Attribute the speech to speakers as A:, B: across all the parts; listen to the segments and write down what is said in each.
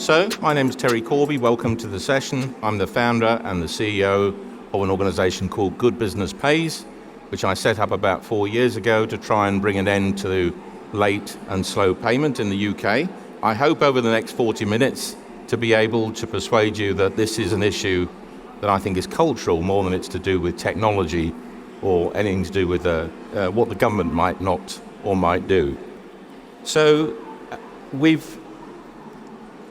A: So, my name is Terry Corby. Welcome to the session. I'm the founder and the CEO of an organization called Good Business Pays, which I set up about 4 years ago to try and bring an end to late and slow payment in the UK. I hope over the next 40 minutes to be able to persuade you that this is an issue that I think is cultural more than it's to do with technology or anything to do with what the government might not or might do. So we've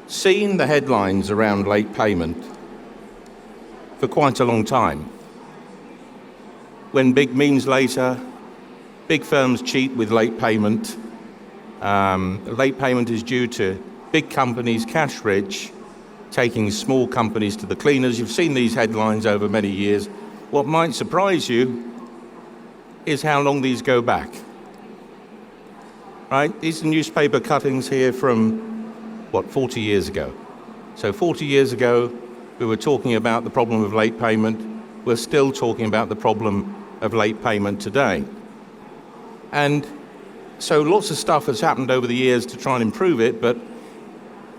A: seen the headlines around late payment for quite a long time. When big means later, big firms cheat with late payment. Late payment is due to big companies, cash rich, taking small companies to the cleaners. You've seen these headlines over many years. What might surprise you is how long these go back. Right? These are newspaper cuttings here from 40 years ago. So 40 years ago, we were talking about the problem of late payment. We're still talking about the problem of late payment today. And so lots of stuff has happened over the years to try and improve it, but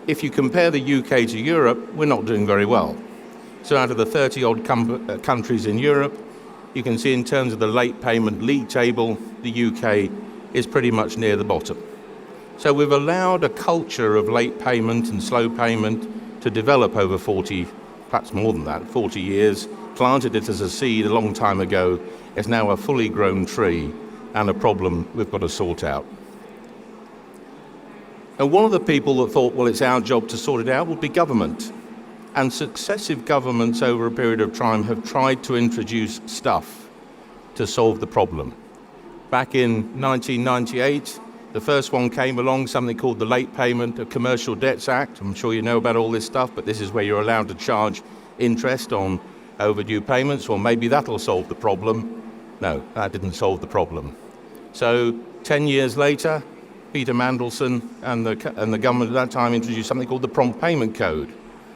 A: if you compare the UK to Europe, we're not doing very well. So out of the 30-odd countries in Europe, you can see in terms of the late payment league table, the UK is pretty much near the bottom. So we've allowed a culture of late payment and slow payment to develop over 40, perhaps more than that, 40 years, planted it as a seed a long time ago. It's now a fully grown tree and a problem we've got to sort out. And one of the people that thought, well, it's our job to sort it out would be government. And successive governments over a period of time have tried to introduce stuff to solve the problem. Back in 1998, the first one came along, something called the Late Payment of Commercial Debts Act. I'm sure you know about all this stuff, but this is where you're allowed to charge interest on overdue payments. Well, maybe that'll solve the problem. No, that didn't solve the problem. So 10 years later, Peter Mandelson and the government at that time introduced something called the Prompt Payment Code.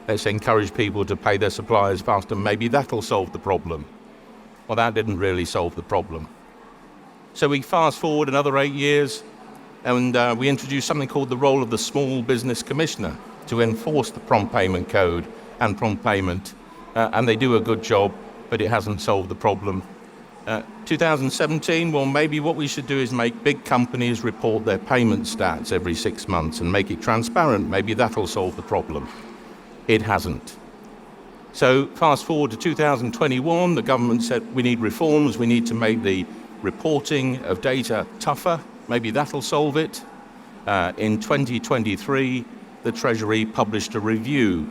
A: Let's encourage people to pay their suppliers faster. Maybe that'll solve the problem. Well, that didn't really solve the problem. So we fast forward another 8 years, and we introduced something called the role of the Small Business Commissioner to enforce the Prompt Payment Code and prompt payment. And they do a good job, but it hasn't solved the problem. 2017, well, maybe what we should do is make big companies report their payment stats every 6 months and make it transparent. Maybe that'll solve the problem. It hasn't. So fast forward to 2021, the government said we need reforms. We need to make the reporting of data tougher. Maybe that'll solve it. In 2023, the Treasury published a review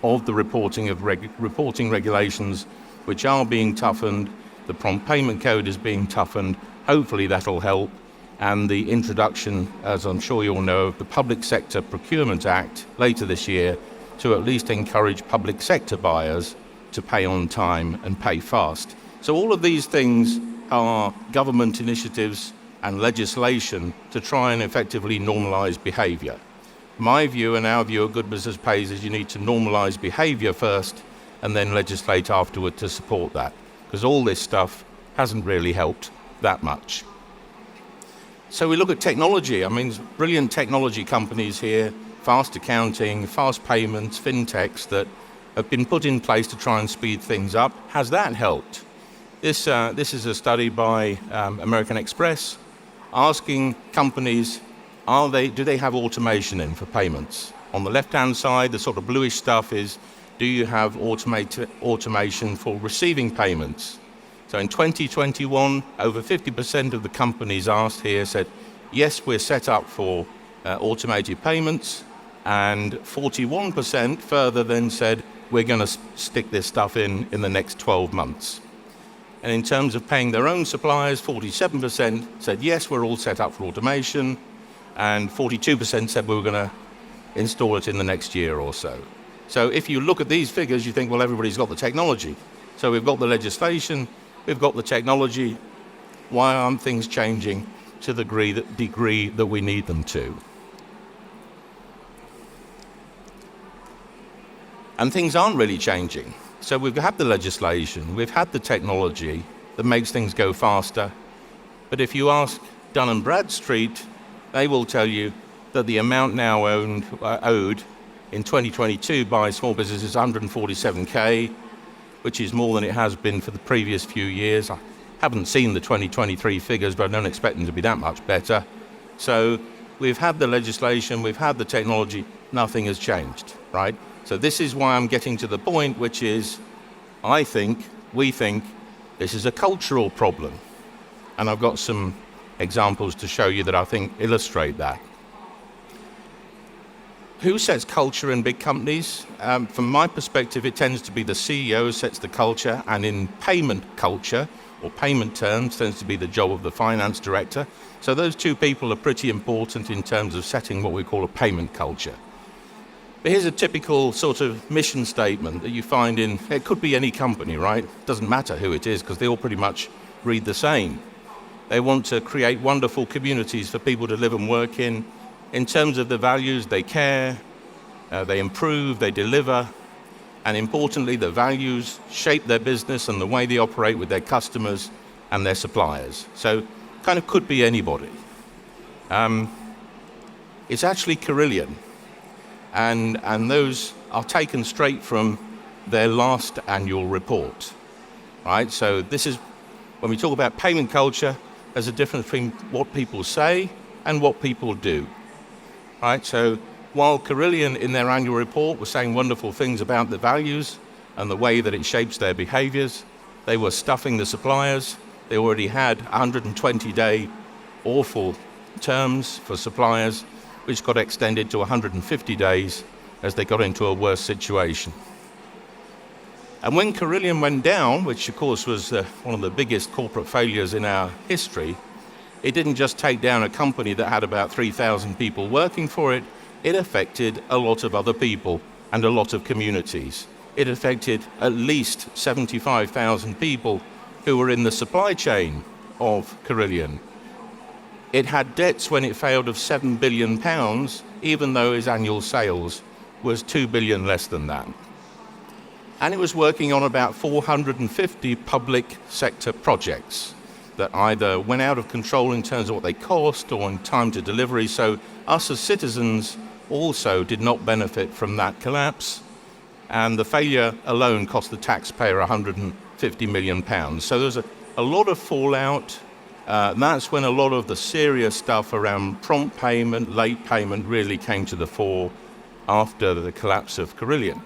A: of the reporting regulations, which are being toughened. The Prompt Payment Code is being toughened. Hopefully that'll help. And the introduction, as I'm sure you all know, of the Public Sector Procurement Act later this year to at least encourage public sector buyers to pay on time and pay fast. So all of these things are government initiatives and legislation to try and effectively normalize behavior. My view and our view of Good Business Pays is you need to normalize behavior first and then legislate afterward to support that, because all this stuff hasn't really helped that much. So we look at technology. I mean, brilliant technology companies here, fast accounting, fast payments, fintechs that have been put in place to try and speed things up. Has that helped? This is a study by American Express asking companies, do they have automation in for payments? On the left-hand side, the sort of bluish stuff is, do you have automation for receiving payments? So in 2021, over 50% of the companies asked here said, yes, we're set up for automated payments, and 41% further then said, we're going to stick this stuff in the next 12 months. And in terms of paying their own suppliers, 47% said, yes, we're all set up for automation, and 42% said we were going to install it in the next year or so. So if you look at these figures, you think, well, everybody's got the technology. So we've got the legislation, we've got the technology. Why aren't things changing to the degree that we need them to? And things aren't really changing. So we've had the legislation, we've had the technology that makes things go faster. But if you ask Dun & Bradstreet, they will tell you that the amount now owed in 2022 by small businesses 147K, which is more than it has been for the previous few years. I haven't seen the 2023 figures, but I don't expect them to be that much better. So we've had the legislation, we've had the technology, nothing has changed, right? So this is why I'm getting to the point, which is, we think this is a cultural problem. And I've got some examples to show you that I think illustrate that. Who sets culture in big companies? From my perspective, it tends to be the CEO who sets the culture, and in payment culture, or payment terms, tends to be the job of the finance director. So those two people are pretty important in terms of setting what we call a payment culture. But here's a typical sort of mission statement that you find in, it could be any company, right? Doesn't matter who it is, because they all pretty much read the same. They want to create wonderful communities for people to live and work in. In terms of the values, they care, they improve, they deliver, and importantly, the values shape their business and the way they operate with their customers and their suppliers. So kind of could be anybody. It's actually Carillion, and those are taken straight from their last annual report, right? So this is, when we talk about payment culture, there's a difference between what people say and what people do, right? So while Carillion in their annual report was saying wonderful things about the values and the way that it shapes their behaviors, they were stuffing the suppliers. They already had 120-day awful terms for suppliers, which got extended to 150 days as they got into a worse situation. And when Carillion went down, which of course was one of the biggest corporate failures in our history, it didn't just take down a company that had about 3,000 people working for it, it affected a lot of other people and a lot of communities. It affected at least 75,000 people who were in the supply chain of Carillion. It had debts when it failed of £7 billion, even though its annual sales was $2 billion less than that. And it was working on about 450 public sector projects that either went out of control in terms of what they cost or in time to delivery. So us as citizens also did not benefit from that collapse. And the failure alone cost the taxpayer £150 million. So there's a lot of fallout. That's when a lot of the serious stuff around prompt payment, late payment really came to the fore after the collapse of Carillion.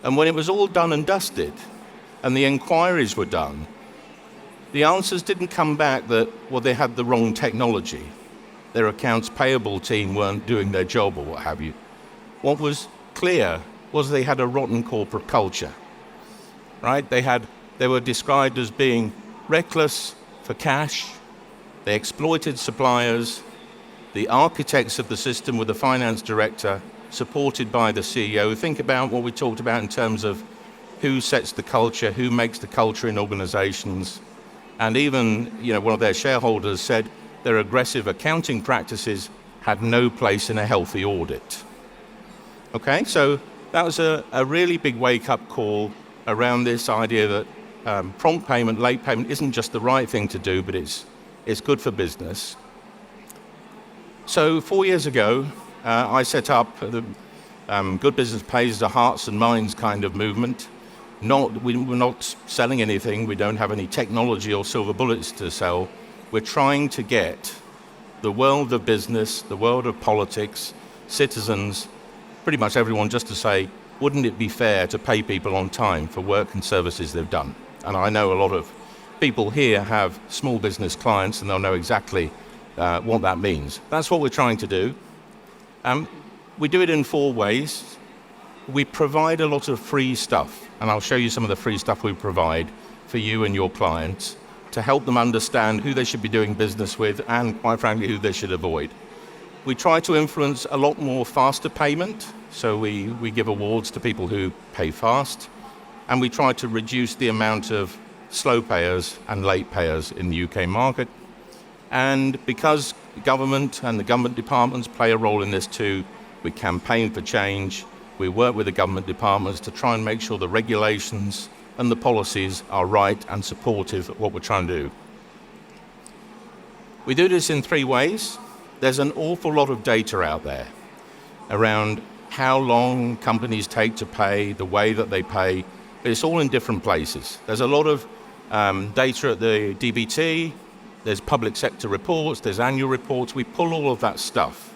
A: And when it was all done and dusted and the inquiries were done, the answers didn't come back that, well, they had the wrong technology. Their accounts payable team weren't doing their job or what have you. What was clear was they had a rotten corporate culture, right? They were described as being reckless for cash. They exploited suppliers. The architects of the system were the finance director, supported by the CEO. Think about what we talked about in terms of who sets the culture, who makes the culture in organizations. And even, one of their shareholders said their aggressive accounting practices had no place in a healthy audit. Okay, so that was a really big wake-up call around this idea that prompt payment, late payment isn't just the right thing to do, but it's good for business. So 4 years ago, I set up the Good Business Pays as a hearts and minds kind of movement. We're not selling anything. We don't have any technology or silver bullets to sell. We're trying to get the world of business, the world of politics, citizens, pretty much everyone just to say, wouldn't it be fair to pay people on time for work and services they've done? And I know a lot of people here have small business clients and they'll know exactly what that means. That's what we're trying to do. We do it in 4 ways. We provide a lot of free stuff, and I'll show you some of the free stuff we provide for you and your clients to help them understand who they should be doing business with and, quite frankly, who they should avoid. We try to influence a lot more faster payment, so we give awards to people who pay fast, and we try to reduce the amount of slow payers and late payers in the UK market. And because government and the government departments play a role in this too, we campaign for change. We work with the government departments to try and make sure the regulations and the policies are right and supportive of what we're trying to do. We do this in 3 ways. There's an awful lot of data out there around how long companies take to pay, the way that they pay. It's all in different places. There's a lot of data at the DBT, there's public sector reports, there's annual reports. We pull all of that stuff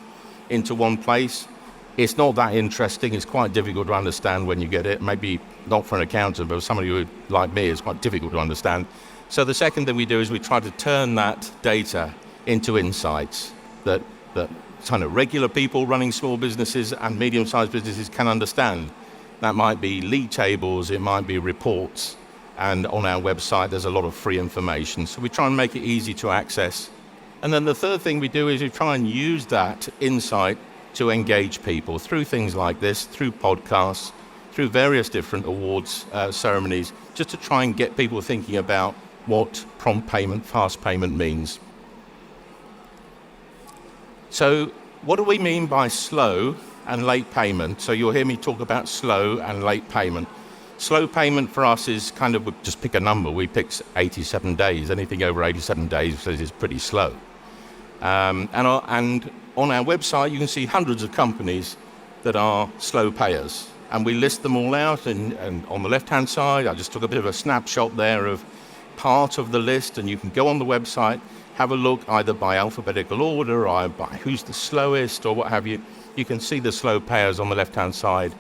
A: into one place. It's not that interesting. It's quite difficult to understand when you get it. Maybe not for an accountant, but for somebody who, like me, it's quite difficult to understand. So the second thing we do is we try to turn that data into insights that kind of regular people running small businesses and medium-sized businesses can understand. That might be league tables, it might be reports, and on our website there's a lot of free information. So we try and make it easy to access. And then the third thing we do is we try and use that insight to engage people through things like this, through podcasts, through various different awards ceremonies, just to try and get people thinking about what prompt payment, fast payment means. So what do we mean by slow and late payment? So you'll hear me talk about slow and late payment. Slow payment for us is kind of, just pick a number. We pick 87 days. Anything over 87 days is pretty slow. And on our website, you can see hundreds of companies that are slow payers. And we list them all out. And on the left-hand side, I just took a bit of a snapshot there of part of the list. And you can go on the website, have a look either by alphabetical order or by who's the slowest or what have you. You can see the slow payers on the left-hand side.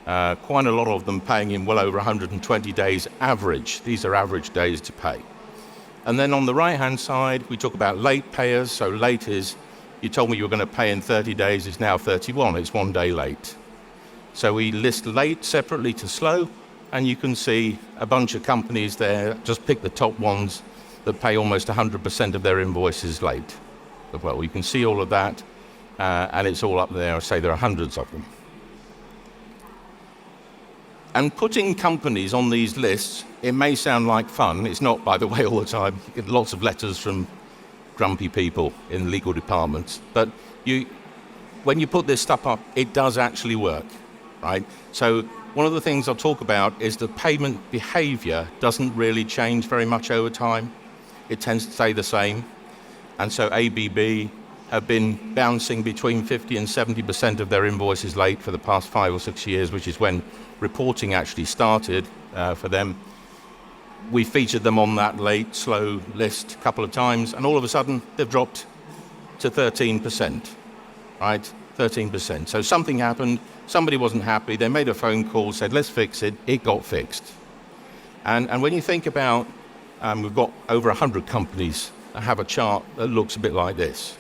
A: Quite a lot of them paying in well over 120 days average. These are average days to pay. And then on the right-hand side, we talk about late payers. So late is, you told me you were going to pay in 30 days, it's now 31. It's 1 day late. So we list late separately to slow, and you can see a bunch of companies there. Just pick the top ones that pay almost 100% of their invoices late. Well, you can see all of that, and it's all up there. I say there are hundreds of them. And putting companies on these lists, it may sound like fun. It's not, by the way, all the time. You get lots of letters from grumpy people in legal departments. But when you put this stuff up, it does actually work, right? So one of the things I'll talk about is the payment behavior doesn't really change very much over time. It tends to stay the same. And so ABB have been bouncing between 50 and 70% of their invoices late for the past 5 or 6 years, which is when reporting actually started for them. We featured them on that late, slow list a couple of times, and all of a sudden they've dropped to 13%, right? 13%. So something happened, somebody wasn't happy, they made a phone call, said, let's fix it, it got fixed. And when you think about, we've got over 100 companies that have a chart that looks a bit like this.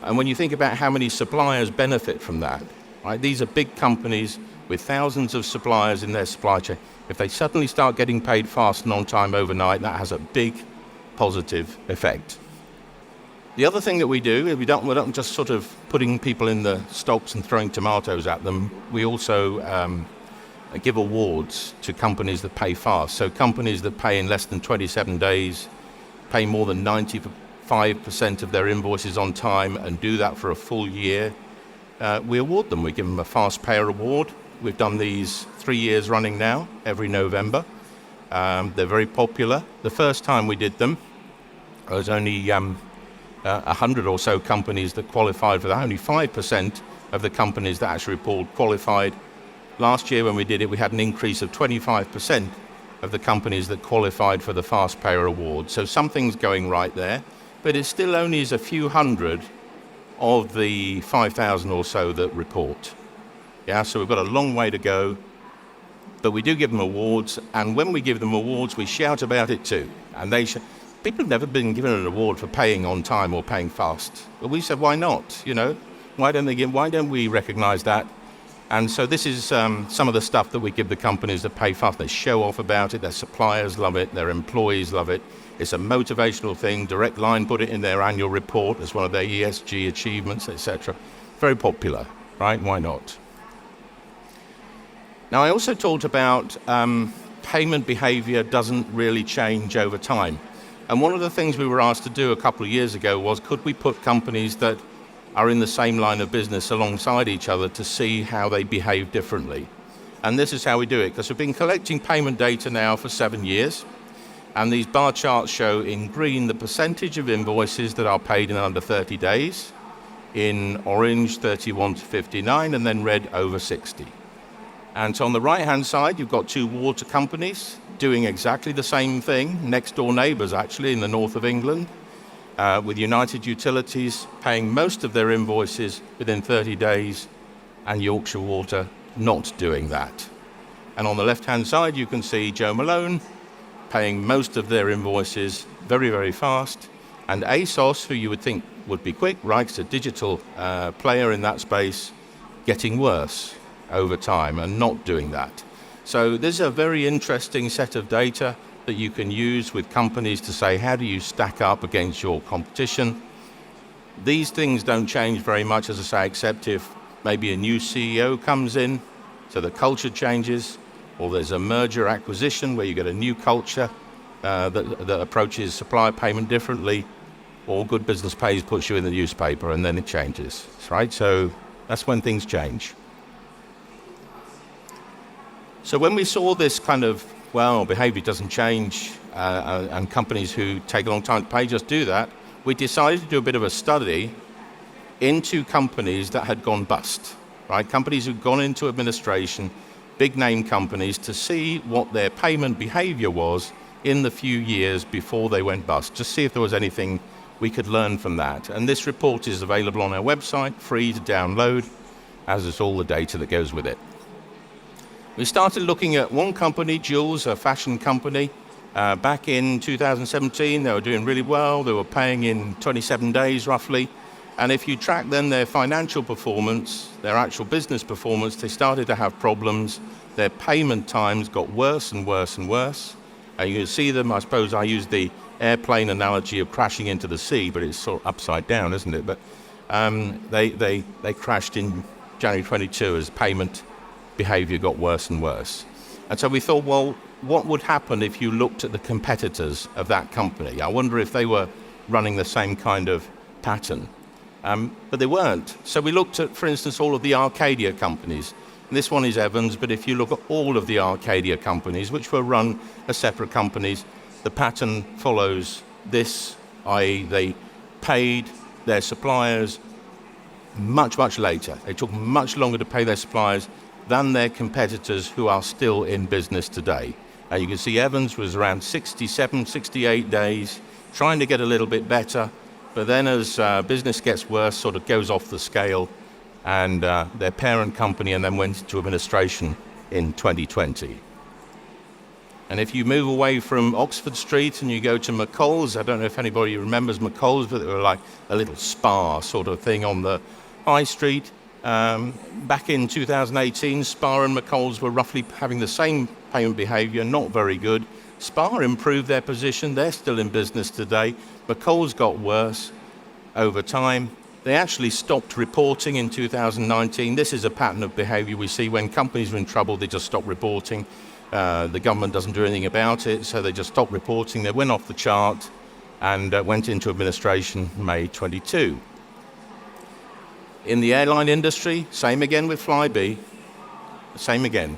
A: And when you think about how many suppliers benefit from that, right? These are big companies with thousands of suppliers in their supply chain. If they suddenly start getting paid fast and on time overnight, that has a big positive effect. The other thing that we do is we don't just sort of putting people in the stocks and throwing tomatoes at them. We also give awards to companies that pay fast. So companies that pay in less than 27 days, pay more than 95% of their invoices on time and do that for a full year, we award them. We give them a fast payer award. We've done these 3 years running now, every November. They're very popular. The first time we did them, there was only 100 or so companies that qualified for that. Only 5% of the companies that actually report qualified. Last year when we did it, we had an increase of 25% of the companies that qualified for the fast payer award. So something's going right there, but it still only is a few hundred of the 5,000 or so that report. Yeah, so we've got a long way to go, but we do give them awards, and when we give them awards, we shout about it too. And people have never been given an award for paying on time or paying fast. But we said, why not? You know, why don't we recognize that? And so this is some of the stuff that we give the companies that pay fast. They show off about it. Their suppliers love it. Their employees love it. It's a motivational thing. Direct Line put it in their annual report as one of their ESG achievements, etc. Very popular, right? Why not? Now, I also talked about payment behavior doesn't really change over time. And one of the things we were asked to do a couple of years ago was, could we put companies that are in the same line of business alongside each other to see how they behave differently? And this is how we do it, because we've been collecting payment data now for 7 years. And these bar charts show in green the percentage of invoices that are paid in under 30 days. in orange 31 to 59, and then red over 60. And so on the right-hand side, you've got two water companies doing exactly the same thing, next-door neighbours actually in the north of England, with United Utilities paying most of their invoices within 30 days, and Yorkshire Water not doing that. And on the left-hand side, you can see Joe Malone paying most of their invoices very, very fast, and ASOS, who you would think would be quick, right, it's a digital player in that space, getting worse over time and not doing that. So this is a very interesting set of data that you can use with companies to say, how do you stack up against your competition? These things don't change very much, as I say, except if maybe a new CEO comes in, so the culture changes, or there's a merger acquisition where you get a new culture that approaches supplier payment differently, or Good Business Pays puts you in the newspaper and then it changes, right? So that's when things change. So when we saw this kind of, well, behavior doesn't change, and companies who take a long time to pay just do that, we decided to do a bit of a study into companies that had gone bust, right? Companies who'd gone into administration, big name companies, to see what their payment behavior was in the few years before they went bust, just see if there was anything we could learn from that. And this report is available on our website, free to download, as is all the data that goes with it. We started looking at one company, Jules, a fashion company. Back in 2017, they were doing really well. They were paying in 27 days, roughly. And if you track then their financial performance, their actual business performance, they started to have problems. Their payment times got worse and worse and worse. And you can see them, I suppose I used the airplane analogy of crashing into the sea, but it's sort of upside down, isn't it? But they crashed in January 22 as payment behavior got worse and worse. And so we thought, well, what would happen if you looked at the competitors of that company? I wonder if they were running the same kind of pattern. But they weren't. So we looked at, for instance, all of the Arcadia companies. And this one is Evans, but if you look at all of the Arcadia companies, which were run as separate companies, the pattern follows this, i.e. they paid their suppliers much, much later. They took much longer to pay their suppliers than their competitors who are still in business today. And you can see Evans was around 67, 68 days, trying to get a little bit better, but then as business gets worse, sort of goes off the scale, and their parent company and then went into administration in 2020. And if you move away from Oxford Street and you go to McColl's, I don't know if anybody remembers McColl's, but they were like a little spa sort of thing on the high street. Back in 2018, Spar and McColl's were roughly having the same payment behavior, not very good. Spar improved their position, they're still in business today. McColl's got worse over time. They actually stopped reporting in 2019. This is a pattern of behavior we see when companies are in trouble, they just stop reporting. The government doesn't do anything about it, so they just stopped reporting. They went off the chart and went into administration May 22. In the airline industry, same again with Flybe, same again.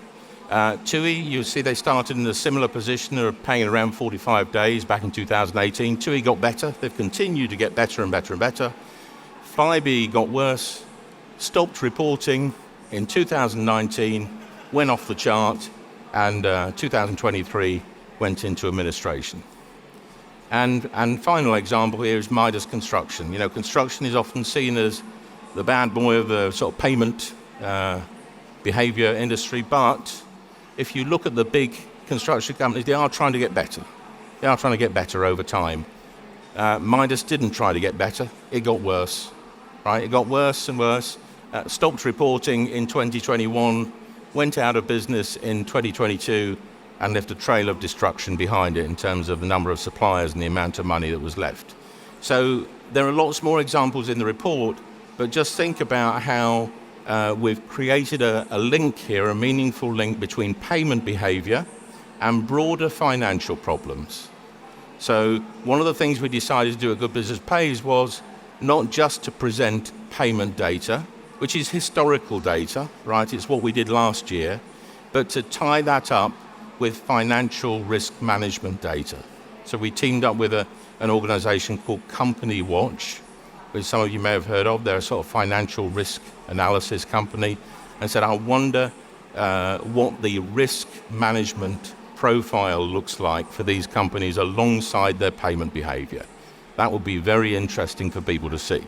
A: TUI, you see they started in a similar position. They were paying around 45 days back in 2018. TUI got better. They've continued to get better and better and better. Flybe got worse, stopped reporting in 2019, went off the chart, and 2023 went into administration. And final example here is Midas Construction. You know, construction is often seen as the bad boy of the sort of payment behavior industry, but if you look at the big construction companies, they are trying to get better. They are trying to get better over time. Midas didn't try to get better. It got worse, right? It got worse and worse. Stopped reporting in 2021, went out of business in 2022, and left a trail of destruction behind it in terms of the number of suppliers and the amount of money that was left. So there are lots more examples in the report, but just think about how we've created a link here, a meaningful link between payment behavior and broader financial problems. So one of the things we decided to do at Good Business Pays was not just to present payment data, which is historical data, right? It's what we did last year, but to tie that up with financial risk management data. So we teamed up with an organization called Company Watch, which some of you may have heard of. They're a sort of financial risk analysis company, and said, I wonder what the risk management profile looks like for these companies alongside their payment behavior. That would be very interesting for people to see.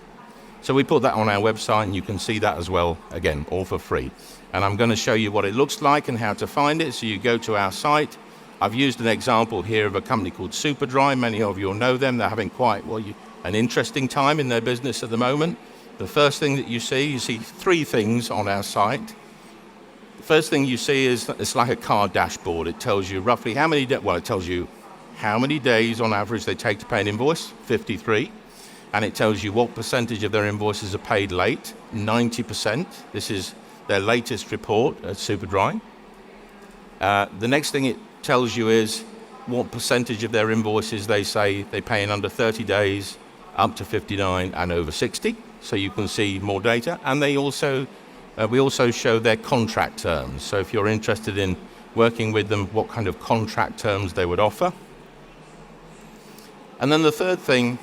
A: So we put that on our website, and you can see that as well, again, all for free. And I'm going to show you what it looks like and how to find it. So you go to our site. I've used an example here of a company called Superdry. Many of you will know them. They're having quite an interesting time in their business at the moment. The first thing that you see three things on our site. The first thing you see is it's like a car dashboard. It tells you roughly it tells you how many days on average they take to pay an invoice, 53. And it tells you what percentage of their invoices are paid late, 90%. This is their latest report at Superdry. The next thing it tells you is what percentage of their invoices they say they pay in under 30 days, up to 59 and over 60. So you can see more data. And we also show their contract terms. So if you're interested in working with them, what kind of contract terms they would offer. And then the third thing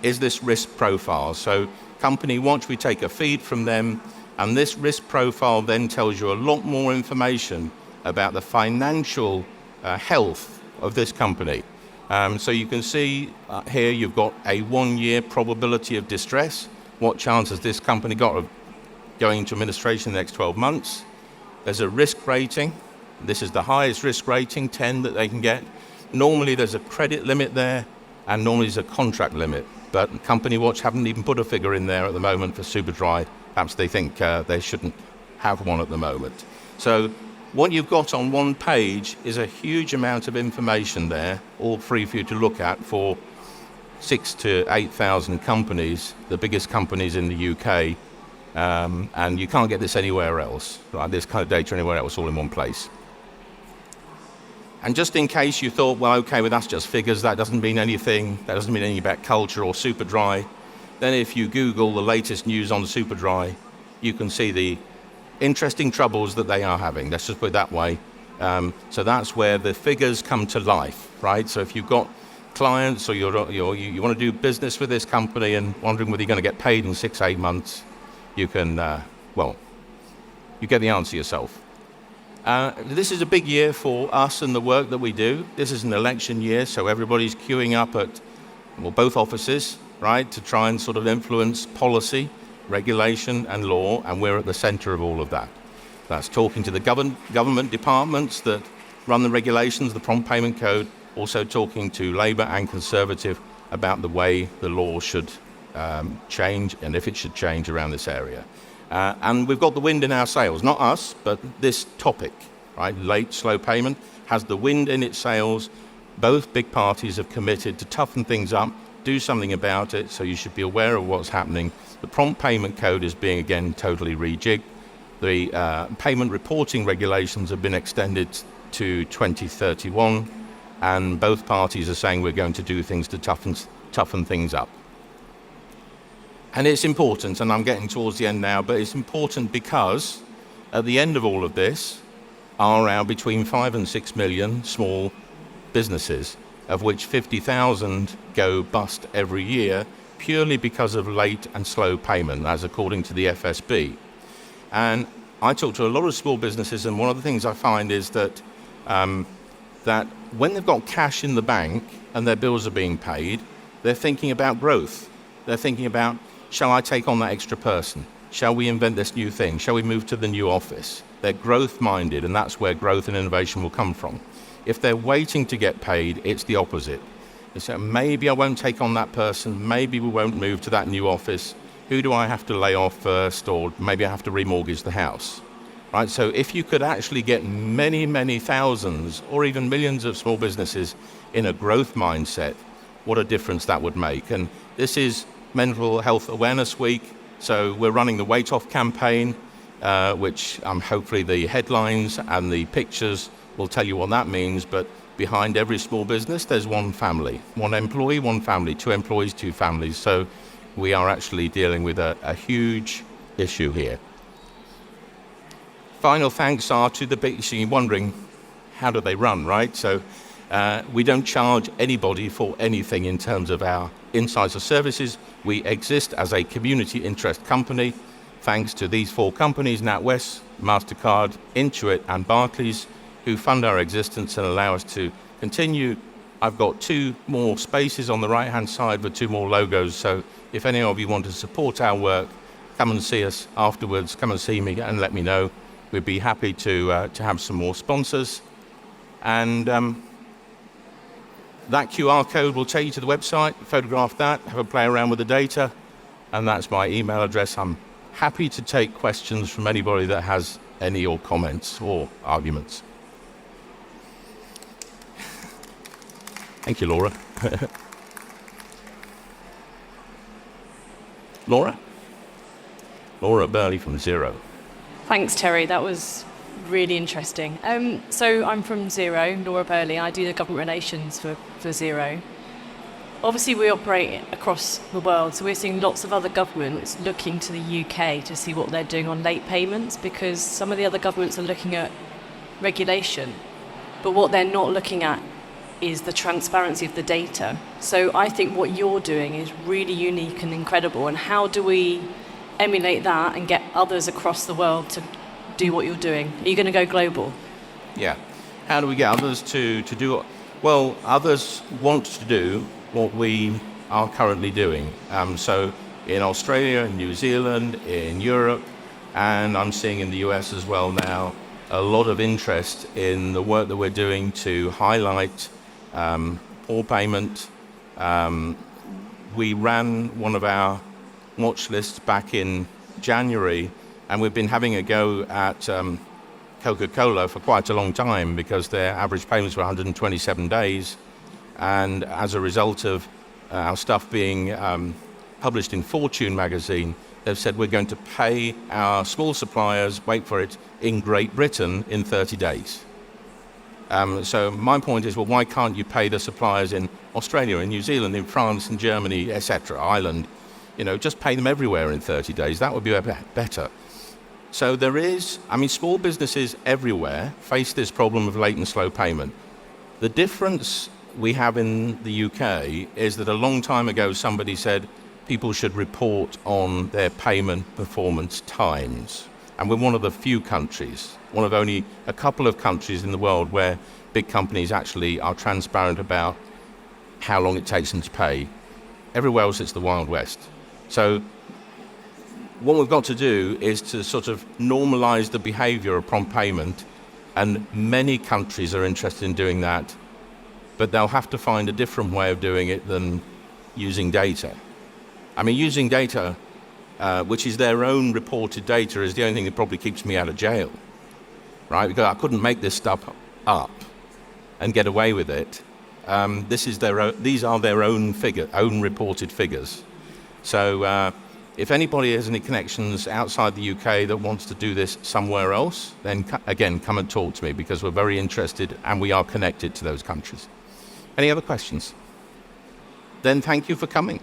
A: is this risk profile. So Company Watch, we take a feed from them, and this risk profile then tells you a lot more information about the financial health of this company. So you can see here you've got a 1-year probability of distress. What chance has this company got of going into administration in the next 12 months? There's a risk rating. This is the highest risk rating, 10 that they can get. Normally there's a credit limit there, and normally there's a contract limit. But Company Watch haven't even put a figure in there at the moment for Superdry. Perhaps they think they shouldn't have one at the moment. So what you've got on one page is a huge amount of information there, all free for you to look at for 6,000 to 8,000 companies, the biggest companies in the UK. And you can't get this anywhere else, right? This kind of data anywhere else, all in one place. And just in case you thought, well, okay, well, that's just figures, that doesn't mean anything, that doesn't mean anything about culture or Superdry, then if you Google the latest news on Superdry, you can see the interesting troubles that they are having. Let's just put it that way. So that's where the figures come to life, right? So if you've got clients or you want to do business with this company and wondering whether you're going to get paid in 6-8 months, you can, you get the answer yourself. This is a big year for us and the work that we do. This is an election year, so everybody's queuing up at both offices, right, to try and sort of influence policy, regulation and law, and we're at the centre of all of that. That's talking to the government departments that run the regulations, the Prompt Payment Code, also talking to Labour and Conservative about the way the law should change and if it should change around this area. And we've got the wind in our sails, not us, but this topic, right? Late, slow payment has the wind in its sails. Both big parties have committed to toughen things up, do something about it, so you should be aware of what's happening. The Prompt Payment Code is being, again, totally rejigged. The payment reporting regulations have been extended to 2031, and both parties are saying we're going to do things to toughen things up. And it's important, and I'm getting towards the end now, but it's important because at the end of all of this are our between 5 and 6 million small businesses, of which 50,000 go bust every year purely because of late and slow payment, as according to the FSB. And I talk to a lot of small businesses, and one of the things I find is that that when they've got cash in the bank and their bills are being paid, they're thinking about growth. They're thinking about, shall I take on that extra person? Shall we invent this new thing? Shall we move to the new office? They're growth-minded, and that's where growth and innovation will come from. If they're waiting to get paid, it's the opposite. They say, maybe I won't take on that person, maybe we won't move to that new office. Who do I have to lay off first, or maybe I have to remortgage the house? Right? So if you could actually get many, many thousands or even millions of small businesses in a growth mindset, what a difference that would make. And this is Mental Health Awareness Week, so we're running the Weight Off campaign, which hopefully the headlines and the pictures will tell you what that means, but behind every small business there's one family, one employee, one family, 2 employees, 2 families, so we are actually dealing with a huge issue here. Final thanks are to the big, so you're wondering, how do they run, right? So We don't charge anybody for anything in terms of our insights or services. We exist as a community interest company, thanks to these 4 companies, NatWest, MasterCard, Intuit, and Barclays, who fund our existence and allow us to continue. I've got 2 more spaces on the right-hand side with 2 more logos, so if any of you want to support our work, come and see us afterwards, come and see me and let me know. We'd be happy to have some more sponsors. And that QR code will take you to the website, photograph that, have a play around with the data, and that's my email address. I'm happy to take questions from anybody that has any or comments or arguments. Thank you, Laura. Laura Burley from Xero.
B: Thanks, Terry. That was really interesting. So I'm from Xero, Laura Burley. I do the government relations for Xero. Obviously, we operate across the world, so we're seeing lots of other governments looking to the UK to see what they're doing on late payments, because some of the other governments are looking at regulation, but what they're not looking at is the transparency of the data. So I think what you're doing is really unique and incredible, and how do we emulate that and get others across the world to do what you're doing? Are you going to go global?
A: Yeah. How do we get others to do what? Well, others want to do what we are currently doing. So in Australia, in New Zealand, in Europe, and I'm seeing in the US as well now, a lot of interest in the work that we're doing to highlight poor payment. We ran one of our watch lists back in January, and we've been having a go at Coca-Cola for quite a long time because their average payments were 127 days. And as a result of our stuff being published in Fortune magazine, they've said we're going to pay our small suppliers, wait for it, in Great Britain in 30 days. So my point is, well, why can't you pay the suppliers in Australia, in New Zealand, in France, in Germany, etc., Ireland? You know, just pay them everywhere in 30 days. That would be better. So there is, small businesses everywhere face this problem of late and slow payment. The difference we have in the UK is that a long time ago somebody said people should report on their payment performance times. And we're one of the few countries, one of only a couple of countries in the world where big companies actually are transparent about how long it takes them to pay. Everywhere else it's the Wild West. So what we've got to do is to sort of normalize the behavior of prompt payment, and many countries are interested in doing that, but they'll have to find a different way of doing it than using data. Using data, which is their own reported data, is the only thing that probably keeps me out of jail, right? Because I couldn't make this stuff up and get away with it. These are their own reported figures. So if anybody has any connections outside the UK that wants to do this somewhere else, then again, come and talk to me, because we're very interested and we are connected to those countries. Any other questions? Then thank you for coming.